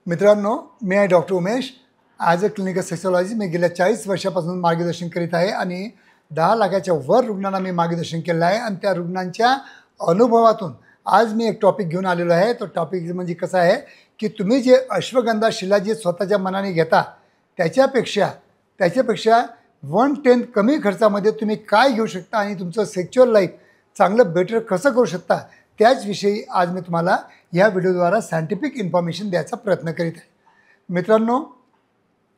मित्रांनो, मी आहे doctor Umesh. As a clinical sexologist मी गेल्या 40 वर्षापासून मार्गदर्शन करीत आहे आणि 10 लाखाच्या वर रुग्णांना मी मार्गदर्शन केलं आहे आणि त्या रुग्णांच्या अनुभवातून आज मी एक टॉपिक घेऊन आलेलो आहे. तो टॉपिक म्हणजे कसं आहे की तुम्ही जे अश्वगंधा शिलाजीत स्वतःच्या मनाने घेता त्याच्यापेक्षा 1/10 कमी खर्चामध्ये तुम्ही काय घेऊ शकता आणि तुमचं सेक्शुअल लाईफ चांगलं बेटर कसं करू शकता त्याचविषयी आज मी तुम्हाला या व्हिडिओद्वारा सायंटिफिक इन्फॉर्मेशन द्यायचा प्रयत्न करीत आहे. मित्रांनो,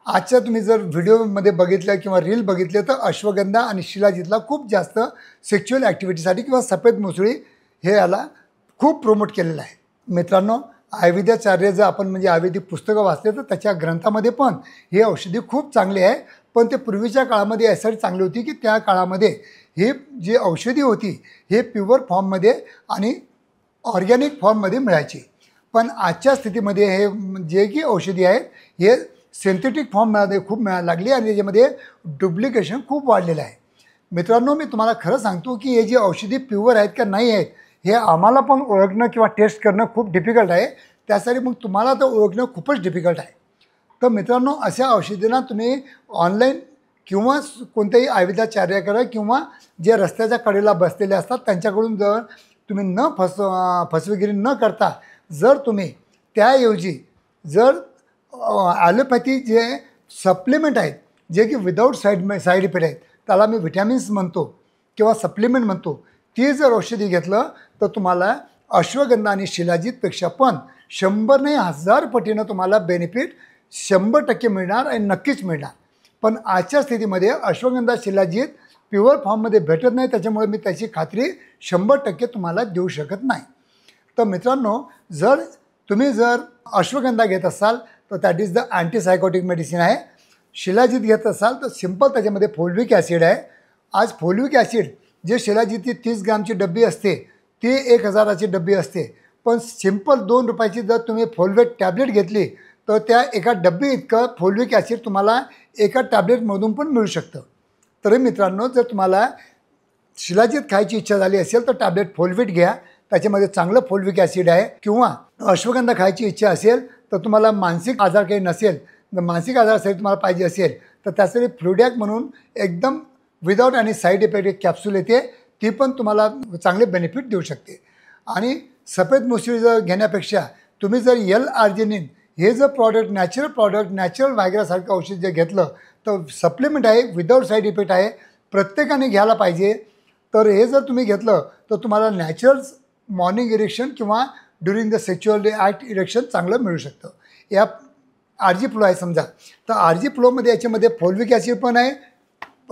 आजच्या तुम्ही जर व्हिडिओमध्ये बघितलं किंवा रील बघितले तर अश्वगंधा आणि शिलाजीतला खूप जास्त सेक्शुअल ॲक्टिव्हिटीसाठी किंवा सफेद मुसळी हे याला खूप प्रमोट केलेलं आहे. मित्रांनो, आयुर्वेदाचार्य जर आपण म्हणजे आयुर्वेदिक पुस्तकं वाचले तर त्याच्या ग्रंथामध्ये पण हे औषधी खूप चांगली आहे. पण ते पूर्वीच्या काळामध्ये यासाठी चांगली होती की त्या काळामध्ये हे जे औषधी होती हे प्युअर फॉर्ममध्ये आणि ऑर्गॅनिक फॉर्ममध्ये मिळायची. पण आजच्या स्थितीमध्ये हे जे की औषधी आहेत हे सिंथेटिक फॉर्ममध्ये खूप मिळायला लागली आणि त्याच्यामध्ये डुप्लिकेशन खूप वाढलेलं आहे. मित्रांनो, मी तुम्हाला खरं सांगतो की हे जे औषधी प्युअर आहेत का नाही आहेत हे आम्हाला पण ओळखणं किंवा टेस्ट करणं खूप डिफिकल्ट आहे. त्यासाठी मग तुम्हाला तर ओळखणं खूपच डिफिकल्ट आहे. तर मित्रांनो, अशा औषधींना तुम्ही ऑनलाईन किंवा कोणत्याही आयुर्वेदाचार्याकडे किंवा जे रस्त्याच्या कडेला बसलेले असतात त्यांच्याकडून जर तुम्ही फसवेगिरी न करता जर तुम्ही त्याऐवजी जर ॲलोपॅथी जे सप्लिमेंट आहेत जे की विदाऊट साईड इफेक्ट आहेत त्याला मी व्हिटॅमिन्स म्हणतो किंवा सप्लिमेंट म्हणतो, ती जर औषधी घेतलं तर तुम्हाला अश्वगंधा आणि शिलाजीतपेक्षा पण 100 नाही 1000 पटीनं तुम्हाला बेनिफिट 100% मिळणार आणि नक्कीच मिळणार. पण आजच्या स्थितीमध्ये अश्वगंधा शिलाजीत प्युअर फॉर्ममध्ये भेटत नाही, त्याच्यामुळे मी त्याची खात्री 100% तुम्हाला देऊ शकत नाही. तर मित्रांनो, जर तुम्ही अश्वगंधा घेत असाल तर दॅट इज द अँटीसायकोटिक मेडिसिन आहे. शिलाजीत घेत असाल तर सिंपल त्याच्यामध्ये फोल्विक ॲसिड आहे. आज फोल्विक ॲसिड जे शिलाजीतची 30 ग्रामची डब्बी असते ती 1000ची डब्बी असते. पण सिंपल 2 रुपयाची जर तुम्ही फोल्वेट टॅब्लेट घेतली तर त्या एका डब्बी इतकं फोल्विक ॲसिड तुम्हाला एका टॅब्लेटमधून पण मिळू शकतं. तर मित्रांनो, जर तुम्हाला शिलाजीत खायची इच्छा झाली असेल तर टॅब्लेट फोल्विट घ्या, त्याच्यामध्ये चांगलं फोल्विक ॲसिड आहे. किंवा अश्वगंधा खायची इच्छा असेल तर तुम्हाला मानसिक आजार काही नसेल, मानसिक आजारासाठी तुम्हाला पाहिजे असेल तर त्यासाठी फ्लुडॅक म्हणून एकदम विदाऊट आणि साईड इफेक्ट एक कॅप्सूल येते, ती पण तुम्हाला चांगले बेनिफिट देऊ शकते. आणि सफेद मुसळी जर घेण्यापेक्षा तुम्ही जर L-आर्जिनिन हे जर प्रॉडक्ट नॅचरल व्हायग्रासारखं औषध जर घेतलं तर सप्लिमेंट आहे, विदाऊट साईड इफेक्ट आहे, प्रत्येकाने घ्यायला पाहिजे. तर हे जर तुम्ही घेतलं तर तुम्हाला नॅचरल मॉर्निंग इरेक्शन किंवा during the sexual act erection चांगलं मिळू शकतं. या RG फ्लो आहे समजा, तर RG फ्लोमध्ये याच्यामध्ये फोल्विक ॲसिड पण आहे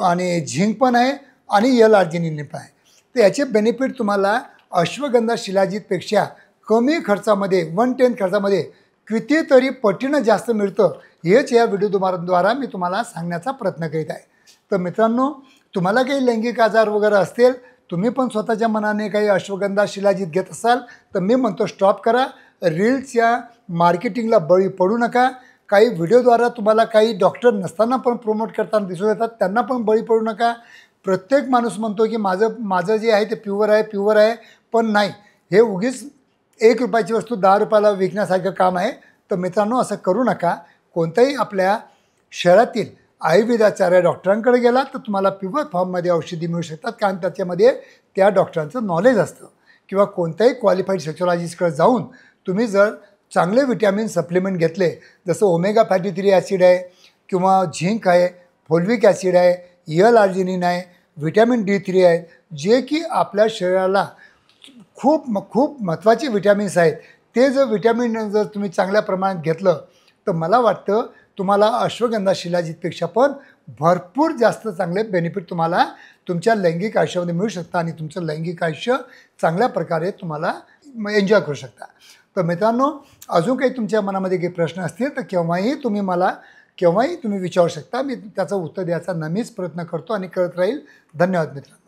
आणि झिंक पण आहे आणि L-आर्जिनिन पण आहे. तर याचे बेनिफिट तुम्हाला अश्वगंधा शिलाजीतपेक्षा कमी खर्चामध्ये 1/10 खर्चामध्ये कितीतरी पटीनं जास्त मिळतं. हेच या व्हिडिओद्वारा मी तुम्हाला सांगण्याचा प्रयत्न करीत आहे. तर मित्रांनो, तुम्हाला काही लैंगिक आजार वगैरे असतील, तुम्ही पण स्वतःच्या मनाने काही अश्वगंधा शिलाजीत घेत असाल तर मी म्हणतो स्टॉप करा. रील्सच्या मार्केटिंगला बळी पडू नका. काही व्हिडिओद्वारा तुम्हाला काही डॉक्टर नसताना पण प्रमोट करताना दिसून येतात, त्यांना पण बळी पडू नका. प्रत्येक माणूस म्हणतो की माझं जे आहे ते प्युअर आहे, पण नाही, हे उगीच 1 रुपयाची वस्तू 10 रुपयाला विकण्यासारखं काम आहे. तर मित्रांनो, असं करू नका. कोणत्याही आपल्या शहरातील आयुर्वेदाचार्य डॉक्टरांकडे गेला तर तुम्हाला प्युअर फॉर्ममध्ये औषधी मिळू शकतात, कारण त्याच्यामध्ये त्या डॉक्टरांचं नॉलेज असतं. किंवा कोणत्याही क्वालिफाईड सेक्शॉलॉजिस्टकडे जाऊन तुम्ही जर चांगले विटॅमिन सप्लिमेंट घेतले, जसं ओमेगा फॅटी 3 ॲसिड आहे किंवा झिंक आहे, फोल्विक ॲसिड आहे, L-आर्जिनिन आहे, व्हिटॅमिन D3 आहे, जे की आपल्या शरीराला खूप महत्त्वाचे विटॅमिन्स आहेत. ते जर विटॅमिन जर तुम्ही चांगल्या प्रमाणात घेतलं तर मला वाटतं तुम्हाला अश्वगंधा शिलाजीतपेक्षा पण भरपूर जास्त चांगले बेनिफिट तुम्हाला तुमच्या लैंगिक आयुष्यामध्ये मिळू शकतं आणि तुमचं लैंगिक आयुष्य चांगल्या प्रकारे तुम्हाला एन्जॉय करू शकता. तर मित्रांनो, अजून काही तुमच्या मनामध्ये काही प्रश्न असतील तर केव्हाही तुम्ही विचारू शकता. मी त्याचं उत्तर द्यायचा नेहमीच प्रयत्न करतो आणि करत राहील. धन्यवाद मित्रांनो.